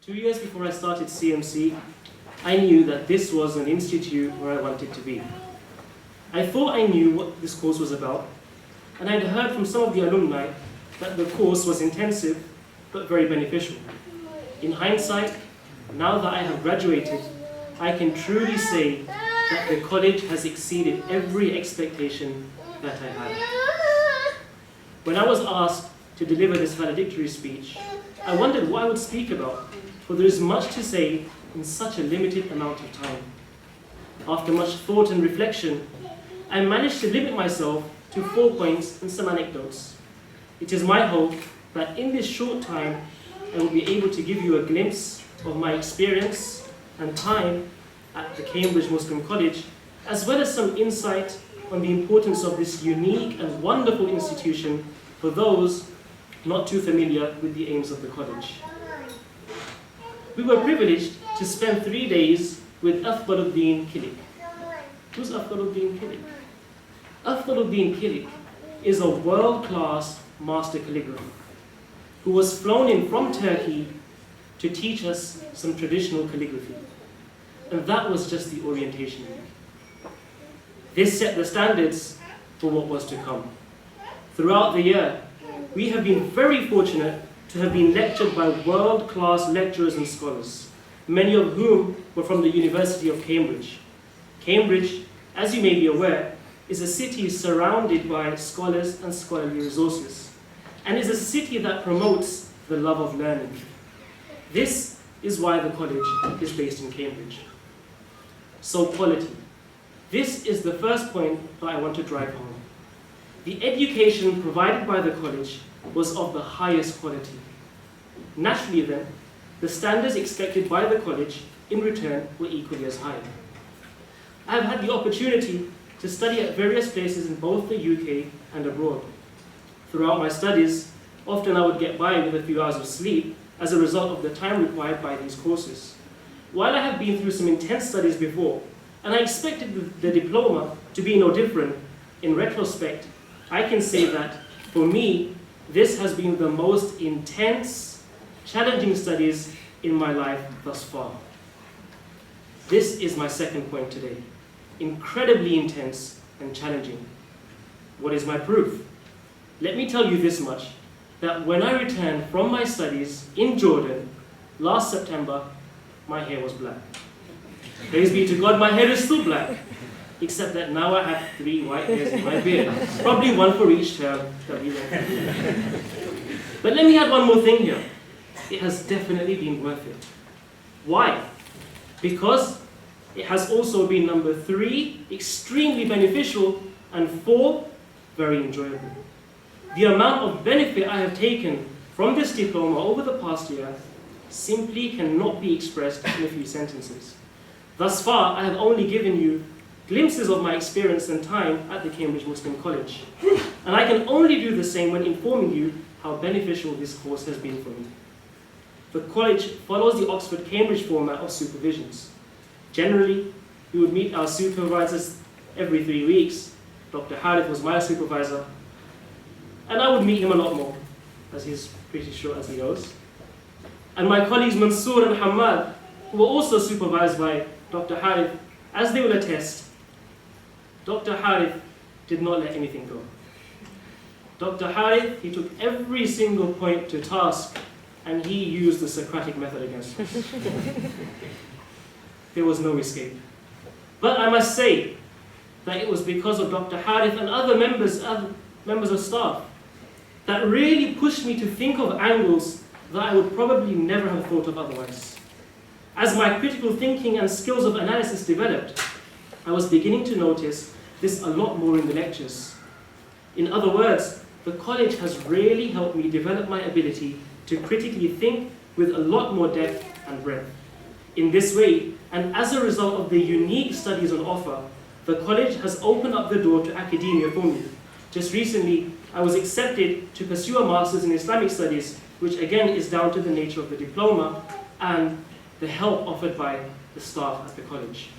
2 years before I started CMC, I knew that this was an institute where I wanted to be. I thought I knew what this course was about, and I'd heard from some of the alumni that the course was intensive but very beneficial. In hindsight, now that I have graduated, I can truly say that the college has exceeded every expectation that I had. When I was asked to deliver this valedictory speech, I wondered what I would speak about, for there is much to say in such a limited amount of time. After much thought and reflection, I managed to limit myself to 4 points and some anecdotes. It is my hope that in this short time, I will be able to give you a glimpse of my experience and time at the Cambridge Muslim College, as well as some insight on the importance of this unique and wonderful institution for those not too familiar with the aims of the college. We were privileged to spend 3 days with Afdaluddin Kilik. Who's Afdaluddin Kilik? Afdaluddin Kilik is a world-class master calligrapher who was flown in from Turkey to teach us some traditional calligraphy. And that was just the orientation week. This set the standards for what was to come. Throughout the year, we have been very fortunate to have been lectured by world-class lecturers and scholars, many of whom were from the University of Cambridge. Cambridge, as you may be aware, is a city surrounded by scholars and scholarly resources, and is a city that promotes the love of learning. This is why the college is based in Cambridge. So quality. This is the first point that I want to drive home. The education provided by the college was of the highest quality. Naturally then, the standards expected by the college in return were equally as high. I have had the opportunity to study at various places in both the UK and abroad. Throughout my studies, often I would get by with a few hours of sleep as a result of the time required by these courses. While I have been through some intense studies before, and I expected the diploma to be no different, in retrospect, I can say that, for me, this has been the most intense, challenging studies in my life thus far. This is my second point today. Incredibly intense and challenging. What is my proof? Let me tell you this much, that when I returned from my studies in Jordan last September, my hair was black. Praise be to God, my hair is still black, except that now I have 3 white hairs in my beard, probably 1 for each term that we went through. But let me add one more thing here. It has definitely been worth it. Why? Because it has also been, number 3, extremely beneficial, and 4, very enjoyable. The amount of benefit I have taken from this diploma over the past year simply cannot be expressed in a few sentences. Thus far, I have only given you glimpses of my experience and time at the Cambridge Muslim College. And I can only do the same when informing you how beneficial this course has been for me. The college follows the Oxford-Cambridge format of supervisions. Generally, we would meet our supervisors every 3 weeks. Dr. Harith was my supervisor, and I would meet him a lot more, as he's pretty short as he goes. And my colleagues Mansour and Hamad, who were also supervised by Dr. Harith, as they will attest, Dr. Harith did not let anything go. Dr. Harith, he took every single point to task, and he used the Socratic method against us. There was no escape. But I must say that it was because of Dr. Harith and other members of staff that really pushed me to think of angles that I would probably never have thought of otherwise. As my critical thinking and skills of analysis developed, I was beginning to notice this a lot more in the lectures. In other words, the college has really helped me develop my ability to critically think with a lot more depth and breadth. In this way, and as a result of the unique studies on offer, the college has opened up the door to academia for me. Just recently, I was accepted to pursue a master's in Islamic studies, which again is down to the nature of the diploma and the help offered by the staff at the college.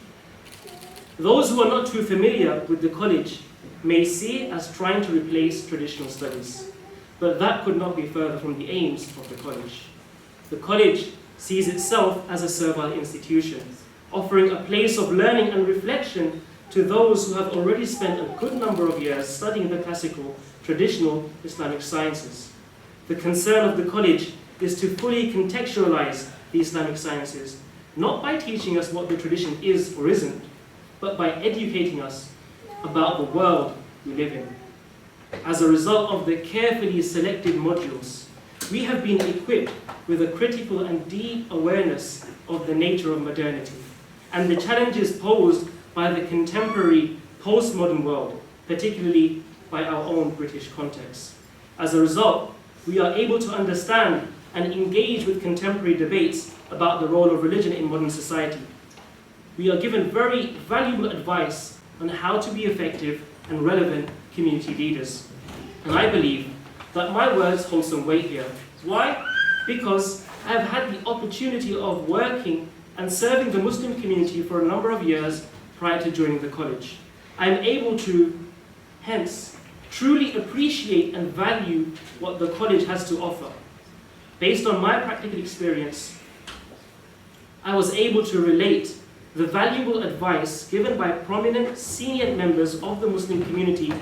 Those who are not too familiar with the college may see it as trying to replace traditional studies, but that could not be further from the aims of the college. The college sees itself as a servile institution, offering a place of learning and reflection to those who have already spent a good number of years studying the classical, traditional Islamic sciences. The concern of the college is to fully contextualize the Islamic sciences, not by teaching us what the tradition is or isn't, but by educating us about the world we live in. As a result of the carefully selected modules, we have been equipped with a critical and deep awareness of the nature of modernity and the challenges posed by the contemporary postmodern world, particularly by our own British context. As a result, we are able to understand and engage with contemporary debates about the role of religion in modern society. We are given very valuable advice on how to be effective and relevant community leaders. And I believe that my words hold some weight here. Why? Because I have had the opportunity of working and serving the Muslim community for a number of years prior to joining the college. I am able to, hence, truly appreciate and value what the college has to offer. Based on my practical experience, I was able to relate the valuable advice given by prominent senior members of the Muslim community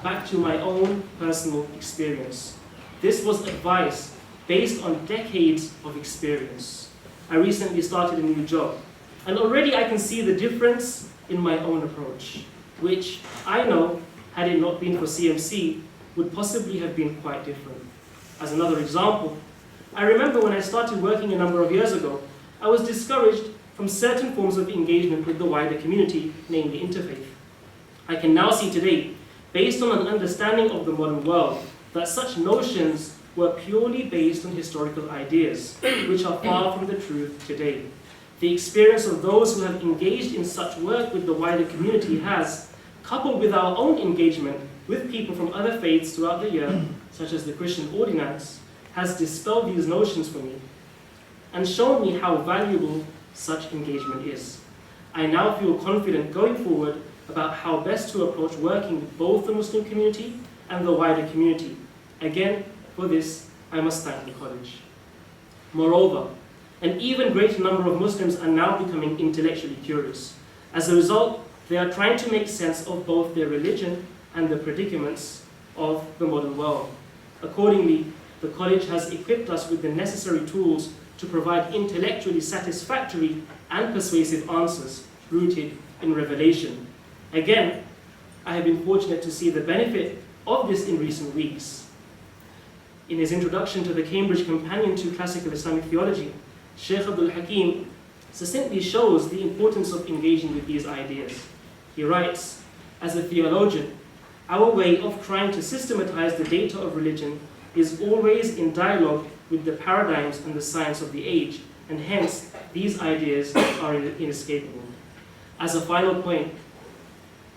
back to my own personal experience. This was advice based on decades of experience. I recently started a new job, and already I can see the difference in my own approach, which I know, had it not been for CMC, would possibly have been quite different. As another example, I remember when I started working a number of years ago, I was discouraged from certain forms of engagement with the wider community, namely interfaith. I can now see today, based on an understanding of the modern world, that such notions were purely based on historical ideas, which are far from the truth today. The experience of those who have engaged in such work with the wider community has, coupled with our own engagement with people from other faiths throughout the year, such as the Christian Ordinance, has dispelled these notions for me and shown me how valuable such engagement is. I now feel confident going forward about how best to approach working with both the Muslim community and the wider community. Again, for this, I must thank the college. Moreover, an even greater number of Muslims are now becoming intellectually curious. As a result, they are trying to make sense of both their religion and the predicaments of the modern world. Accordingly, the college has equipped us with the necessary tools to provide intellectually satisfactory and persuasive answers rooted in revelation. Again, I have been fortunate to see the benefit of this in recent weeks. In his introduction to the Cambridge Companion to Classical Islamic Theology, Sheikh Abdul Hakim succinctly shows the importance of engaging with these ideas. He writes, as a theologian, our way of trying to systematize the data of religion is always in dialogue with the paradigms and the science of the age, and hence these ideas are inescapable. As a final point,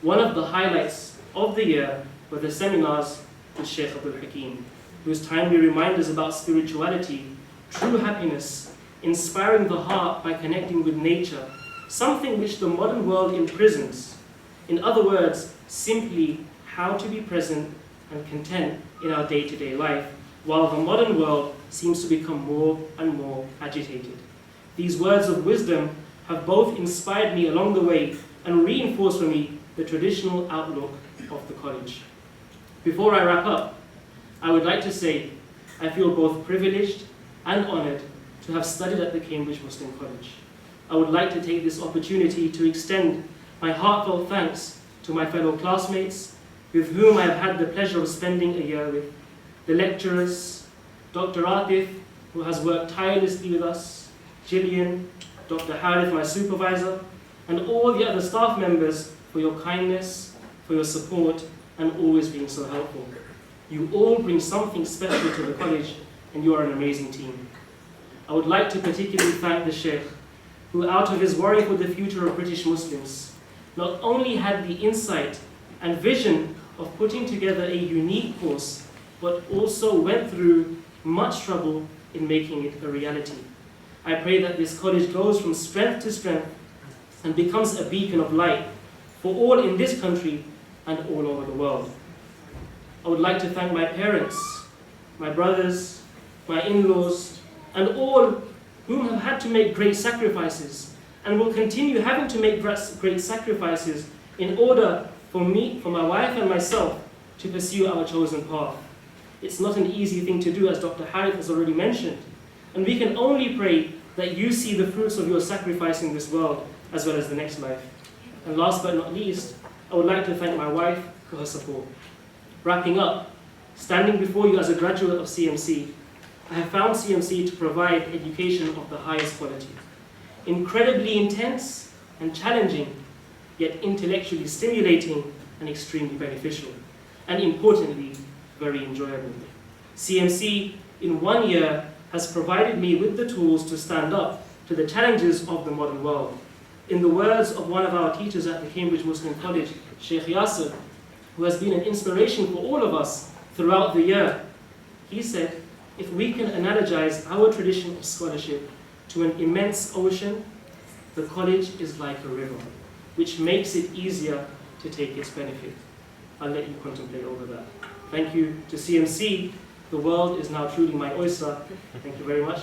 one of the highlights of the year were the seminars with Sheikh Abdul Hakim, whose timely reminders about spirituality, true happiness, inspiring the heart by connecting with nature, something which the modern world imprisons. In other words, simply how to be present and content in our day-to-day life, while the modern world seems to become more and more agitated. These words of wisdom have both inspired me along the way and reinforced for me the traditional outlook of the college. Before I wrap up, I would like to say I feel both privileged and honored to have studied at the Cambridge Muslim College. I would like to take this opportunity to extend my heartfelt thanks to my fellow classmates with whom I have had the pleasure of spending a year with, the lecturers, Dr. Atif, who has worked tirelessly with us, Gillian, Dr. Harith, my supervisor, and all the other staff members for your kindness, for your support, and always being so helpful. You all bring something special to the college, and you are an amazing team. I would like to particularly thank the Sheikh, who out of his worry for the future of British Muslims, not only had the insight and vision of putting together a unique course, but also went through much trouble in making it a reality. I pray that this college goes from strength to strength and becomes a beacon of light for all in this country and all over the world. I would like to thank my parents, my brothers, my in-laws, and all whom have had to make great sacrifices and will continue having to make great sacrifices in order for me, for my wife and myself to pursue our chosen path. It's not an easy thing to do, as Dr. Harith has already mentioned, and we can only pray that you see the fruits of your sacrifice in this world as well as the next life. And last but not least, I would like to thank my wife for her support. Wrapping up, standing before you as a graduate of CMC, I have found CMC to provide education of the highest quality. Incredibly intense and challenging, yet intellectually stimulating and extremely beneficial, and importantly, very enjoyable. CMC, in 1 year, has provided me with the tools to stand up to the challenges of the modern world. In the words of one of our teachers at the Cambridge Muslim College, Sheikh Yasser, who has been an inspiration for all of us throughout the year, he said, if we can analogize our tradition of scholarship to an immense ocean, the college is like a river, which makes it easier to take its benefit. I'll let you contemplate over that. Thank you to CMC. The world is now truly my oyster. Thank you very much.